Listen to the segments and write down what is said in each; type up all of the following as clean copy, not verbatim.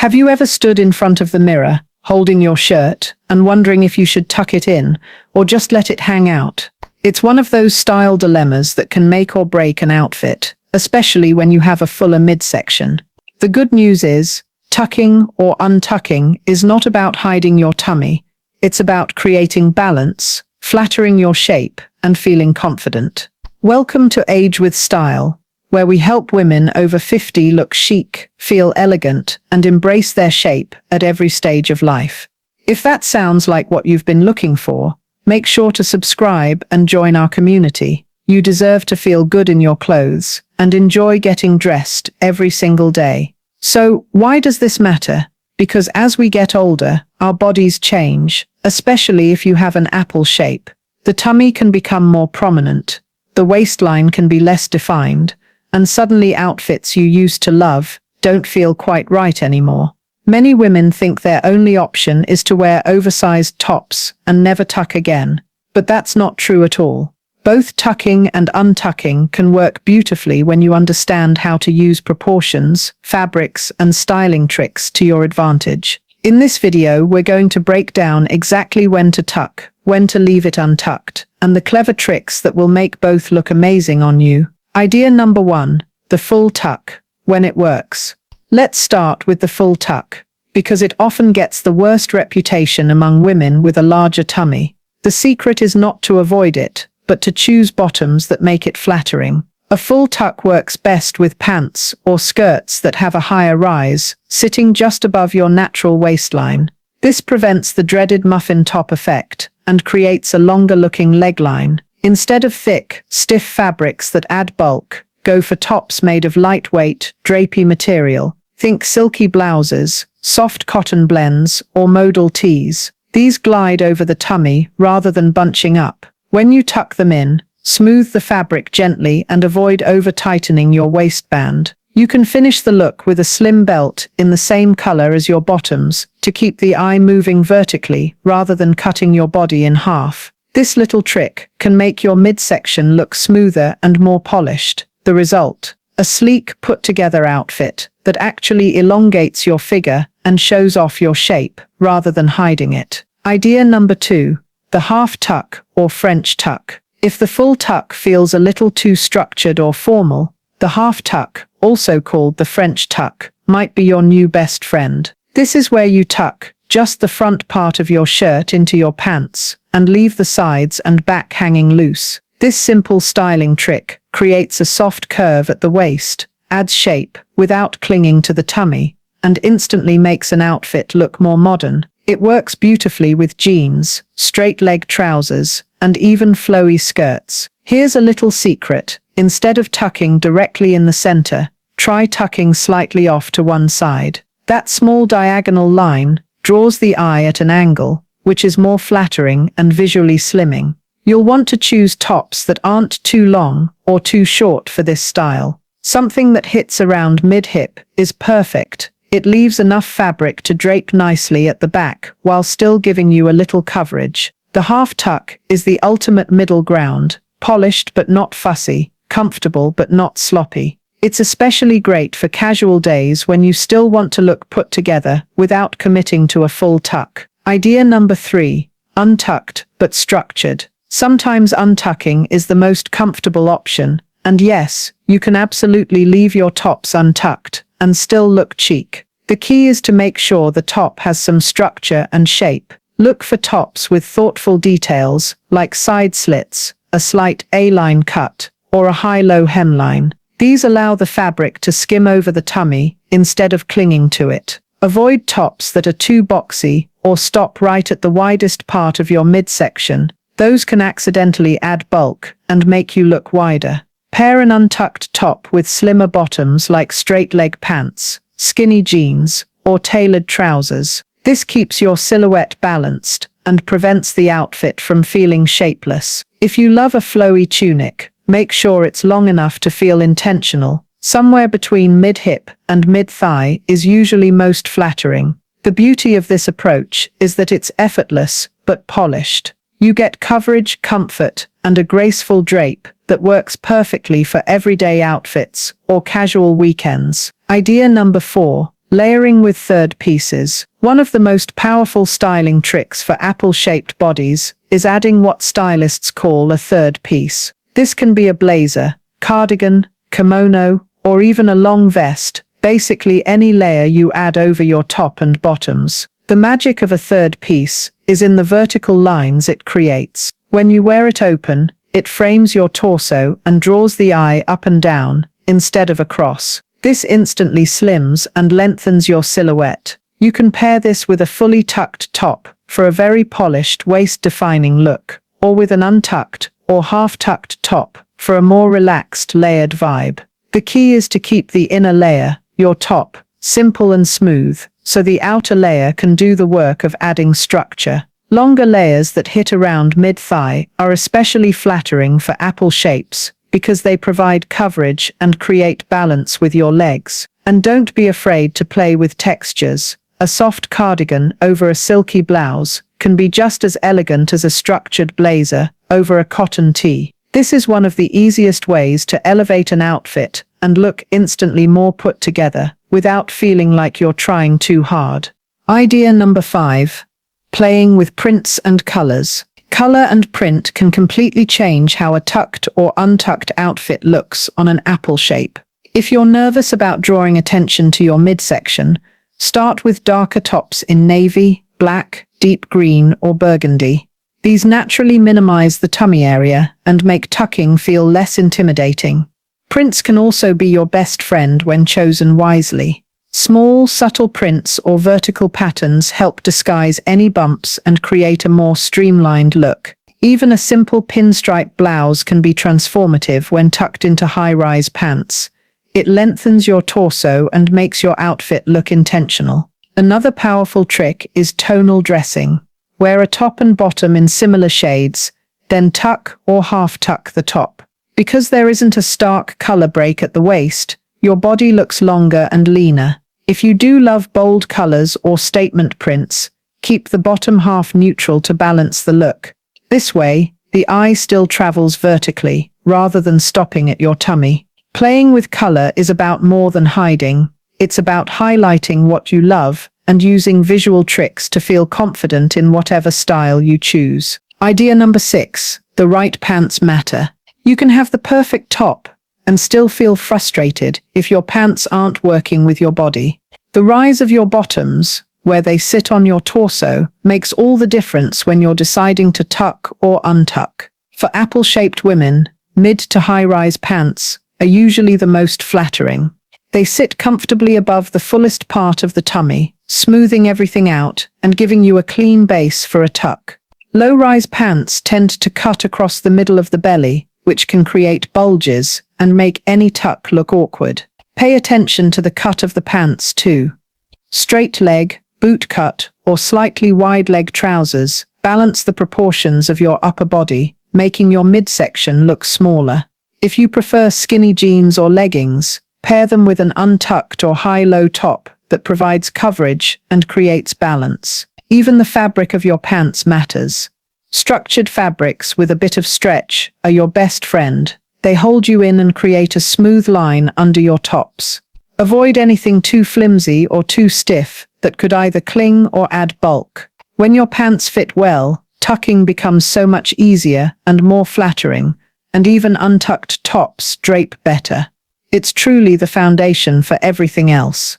Have you ever stood in front of the mirror, holding your shirt, and wondering if you should tuck it in, or just let it hang out? It's one of those style dilemmas that can make or break an outfit, especially when you have a fuller midsection. The good news is, tucking or untucking is not about hiding your tummy. It's about creating balance, flattering your shape, and feeling confident. Welcome to Age with Style, where we help women over 50 look chic, feel elegant, and embrace their shape at every stage of life. If that sounds like what you've been looking for, make sure to subscribe and join our community. You deserve to feel good in your clothes and enjoy getting dressed every single day. So, why does this matter? Because as we get older, our bodies change, especially if you have an apple shape. The tummy can become more prominent, the waistline can be less defined, and suddenly outfits you used to love don't feel quite right anymore. Many women think their only option is to wear oversized tops and never tuck again, but that's not true at all. Both tucking and untucking can work beautifully when you understand how to use proportions, fabrics, and styling tricks to your advantage. In this video, we're going to break down exactly when to tuck, when to leave it untucked, and the clever tricks that will make both look amazing on you. Idea number 1, the full tuck, when it works. Let's start with the full tuck, because it often gets the worst reputation among women with a larger tummy. The secret is not to avoid it, but to choose bottoms that make it flattering. A full tuck works best with pants or skirts that have a higher rise, sitting just above your natural waistline. This prevents the dreaded muffin top effect and creates a longer-looking leg line. Instead of thick, stiff fabrics that add bulk, go for tops made of lightweight, drapey material. Think silky blouses, soft cotton blends, or modal tees. These glide over the tummy rather than bunching up. When you tuck them in, smooth the fabric gently and avoid over-tightening your waistband. You can finish the look with a slim belt in the same color as your bottoms to keep the eye moving vertically rather than cutting your body in half. This little trick can make your midsection look smoother and more polished. The result, a sleek, put-together outfit that actually elongates your figure and shows off your shape rather than hiding it. Idea number 2, the half tuck or French tuck. If the full tuck feels a little too structured or formal, the half tuck, also called the French tuck, might be your new best friend. This is where you tuck just the front part of your shirt into your pants and leave the sides and back hanging loose. This simple styling trick creates a soft curve at the waist, adds shape without clinging to the tummy, and instantly makes an outfit look more modern. It works beautifully with jeans, straight-leg trousers, and even flowy skirts. Here's a little secret. Instead of tucking directly in the center, try tucking slightly off to one side. That small diagonal line draws the eye at an angle, which is more flattering and visually slimming. You'll want to choose tops that aren't too long or too short for this style. Something that hits around mid-hip is perfect. It leaves enough fabric to drape nicely at the back while still giving you a little coverage. The half tuck is the ultimate middle ground, polished but not fussy, comfortable but not sloppy. It's especially great for casual days when you still want to look put together without committing to a full tuck. Idea number 3, untucked but structured. Sometimes untucking is the most comfortable option, and yes, you can absolutely leave your tops untucked and still look chic. The key is to make sure the top has some structure and shape. Look for tops with thoughtful details, like side slits, a slight A-line cut, or a high-low hemline. These allow the fabric to skim over the tummy instead of clinging to it. Avoid tops that are too boxy or stop right at the widest part of your midsection. Those can accidentally add bulk and make you look wider. Pair an untucked top with slimmer bottoms like straight-leg pants, skinny jeans, or tailored trousers. This keeps your silhouette balanced and prevents the outfit from feeling shapeless. If you love a flowy tunic, make sure it's long enough to feel intentional. Somewhere between mid-hip and mid-thigh is usually most flattering. The beauty of this approach is that it's effortless but polished. You get coverage, comfort, and a graceful drape that works perfectly for everyday outfits or casual weekends. Idea number 4, Layering with third pieces. One of the most powerful styling tricks for apple-shaped bodies is adding what stylists call a third piece. This can be a blazer, cardigan, kimono, or even a long vest, basically any layer you add over your top and bottoms. The magic of a third piece is in the vertical lines it creates. When you wear it open, it frames your torso and draws the eye up and down, instead of across. This instantly slims and lengthens your silhouette. You can pair this with a fully tucked top for a very polished, waist-defining look, or with an untucked or half-tucked top for a more relaxed, layered vibe. The key is to keep the inner layer, your top, simple and smooth, so the outer layer can do the work of adding structure. Longer layers that hit around mid-thigh are especially flattering for apple shapes because they provide coverage and create balance with your legs. And don't be afraid to play with textures. A soft cardigan over a silky blouse can be just as elegant as a structured blazer over a cotton tee. This is one of the easiest ways to elevate an outfit and look instantly more put together without feeling like you're trying too hard. Idea number 5. Playing with prints and colors. Color and print can completely change how a tucked or untucked outfit looks on an apple shape. If you're nervous about drawing attention to your midsection, start with darker tops in navy, black, deep green, or burgundy. These naturally minimize the tummy area and make tucking feel less intimidating. Prints can also be your best friend when chosen wisely. Small, subtle prints or vertical patterns help disguise any bumps and create a more streamlined look. Even a simple pinstripe blouse can be transformative when tucked into high-rise pants. It lengthens your torso and makes your outfit look intentional. Another powerful trick is tonal dressing. Wear a top and bottom in similar shades, then tuck or half-tuck the top. Because there isn't a stark color break at the waist, your body looks longer and leaner. If you do love bold colors or statement prints, keep the bottom half neutral to balance the look. This way, the eye still travels vertically, rather than stopping at your tummy. Playing with color is about more than hiding. It's about highlighting what you love and using visual tricks to feel confident in whatever style you choose. Idea number 6. The right pants matter. You can have the perfect top and still feel frustrated if your pants aren't working with your body. The rise of your bottoms, where they sit on your torso, makes all the difference when you're deciding to tuck or untuck. For apple-shaped women, mid to high-rise pants are usually the most flattering. They sit comfortably above the fullest part of the tummy, smoothing everything out and giving you a clean base for a tuck. Low-rise pants tend to cut across the middle of the belly, which can create bulges and make any tuck look awkward. Pay attention to the cut of the pants too. Straight leg, boot cut, or slightly wide leg trousers balance the proportions of your upper body, making your midsection look smaller. If you prefer skinny jeans or leggings, pair them with an untucked or high-low top that provides coverage and creates balance. Even the fabric of your pants matters. Structured fabrics with a bit of stretch are your best friend. They hold you in and create a smooth line under your tops. Avoid anything too flimsy or too stiff that could either cling or add bulk. When your pants fit well, tucking becomes so much easier and more flattering, and even untucked tops drape better. It's truly the foundation for everything else.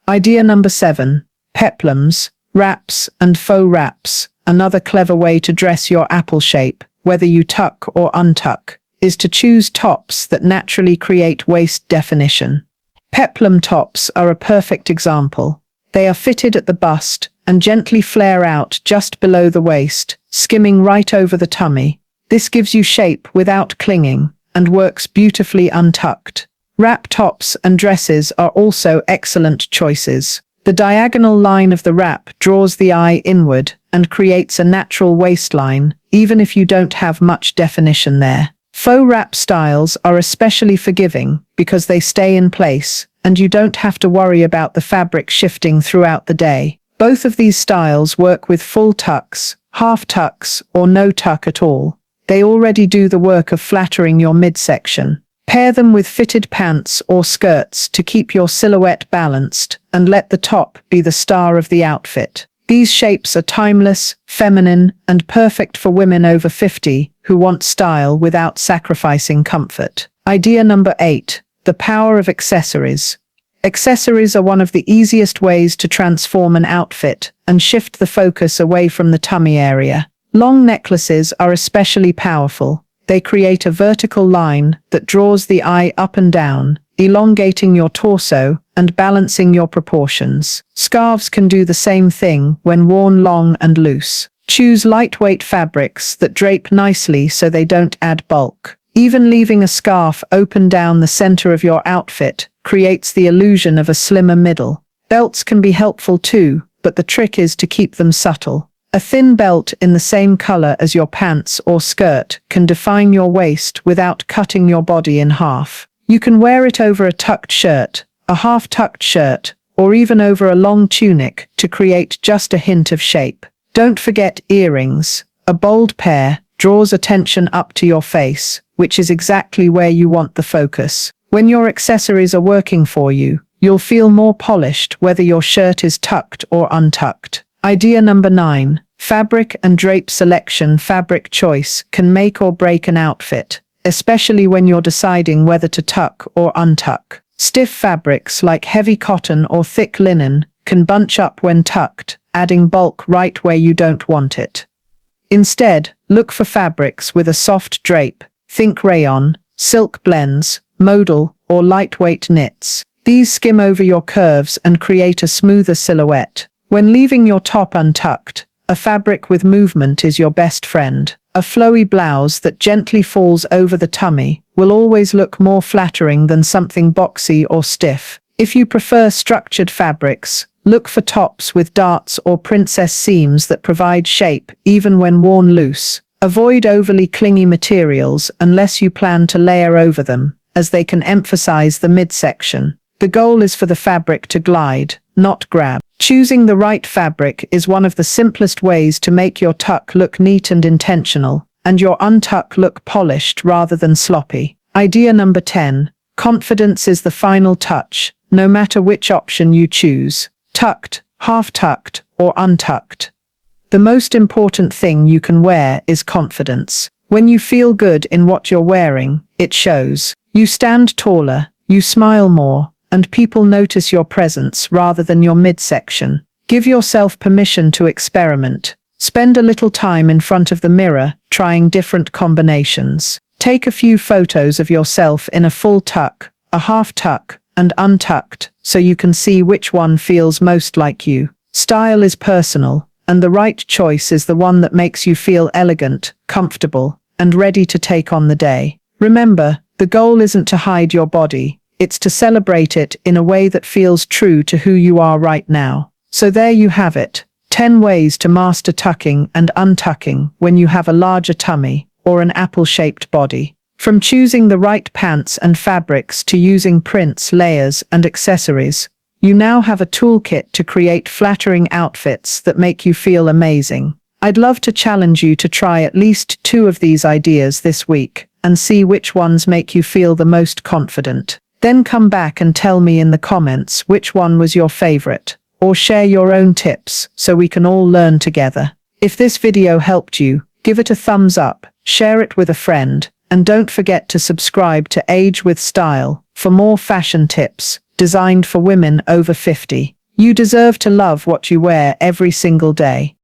Idea number 7. Peplums, wraps and faux wraps. Another clever way to dress your apple shape, whether you tuck or untuck, is to choose tops that naturally create waist definition. Peplum tops are a perfect example. They are fitted at the bust and gently flare out just below the waist, skimming right over the tummy. This gives you shape without clinging and works beautifully untucked. Wrap tops and dresses are also excellent choices. The diagonal line of the wrap draws the eye inward and creates a natural waistline, even if you don't have much definition there. Faux wrap styles are especially forgiving because they stay in place and you don't have to worry about the fabric shifting throughout the day. Both of these styles work with full tucks, half tucks, or no tuck at all. They already do the work of flattering your midsection. Pair them with fitted pants or skirts to keep your silhouette balanced and let the top be the star of the outfit. These shapes are timeless, feminine, and perfect for women over 50 who want style without sacrificing comfort. Idea number 8. The power of accessories. Accessories are one of the easiest ways to transform an outfit and shift the focus away from the tummy area. Long necklaces are especially powerful. They create a vertical line that draws the eye up and down, elongating your torso and balancing your proportions. Scarves can do the same thing when worn long and loose. Choose lightweight fabrics that drape nicely so they don't add bulk. Even leaving a scarf open down the center of your outfit creates the illusion of a slimmer middle. Belts can be helpful too, but the trick is to keep them subtle. A thin belt in the same color as your pants or skirt can define your waist without cutting your body in half. You can wear it over a tucked shirt, a half-tucked shirt, or even over a long tunic to create just a hint of shape. Don't forget earrings. A bold pair draws attention up to your face, which is exactly where you want the focus. When your accessories are working for you, you'll feel more polished whether your shirt is tucked or untucked. Idea number 9. Fabric and drape selection. Fabric choice can make or break an outfit, especially when you're deciding whether to tuck or untuck. Stiff fabrics like heavy cotton or thick linen can bunch up when tucked, adding bulk right where you don't want it. Instead, look for fabrics with a soft drape. Think rayon, silk blends, modal, or lightweight knits. These skim over your curves and create a smoother silhouette. When leaving your top untucked, a fabric with movement is your best friend. A flowy blouse that gently falls over the tummy will always look more flattering than something boxy or stiff. If you prefer structured fabrics, look for tops with darts or princess seams that provide shape even when worn loose. Avoid overly clingy materials unless you plan to layer over them, as they can emphasize the midsection. The goal is for the fabric to glide, not grab. Choosing the right fabric is one of the simplest ways to make your tuck look neat and intentional, and your untuck look polished rather than sloppy. Idea number 10. Confidence is the final touch, no matter which option you choose. Tucked, half-tucked, or untucked. The most important thing you can wear is confidence. When you feel good in what you're wearing, it shows. You stand taller, you smile more, and people notice your presence rather than your midsection. Give yourself permission to experiment. Spend a little time in front of the mirror, trying different combinations. Take a few photos of yourself in a full tuck, a half tuck, and untucked, so you can see which one feels most like you. Style is personal, and the right choice is the one that makes you feel elegant, comfortable, and ready to take on the day. Remember, the goal isn't to hide your body. It's to celebrate it in a way that feels true to who you are right now. So there you have it. 10 ways to master tucking and untucking when you have a larger tummy or an apple-shaped body. From choosing the right pants and fabrics to using prints, layers, and accessories, you now have a toolkit to create flattering outfits that make you feel amazing. I'd love to challenge you to try at least 2 of these ideas this week and see which ones make you feel the most confident. Then come back and tell me in the comments which one was your favorite, or share your own tips so we can all learn together. If this video helped you, give it a thumbs up, share it with a friend, and don't forget to subscribe to Age with Style for more fashion tips designed for women over 50. You deserve to love what you wear every single day.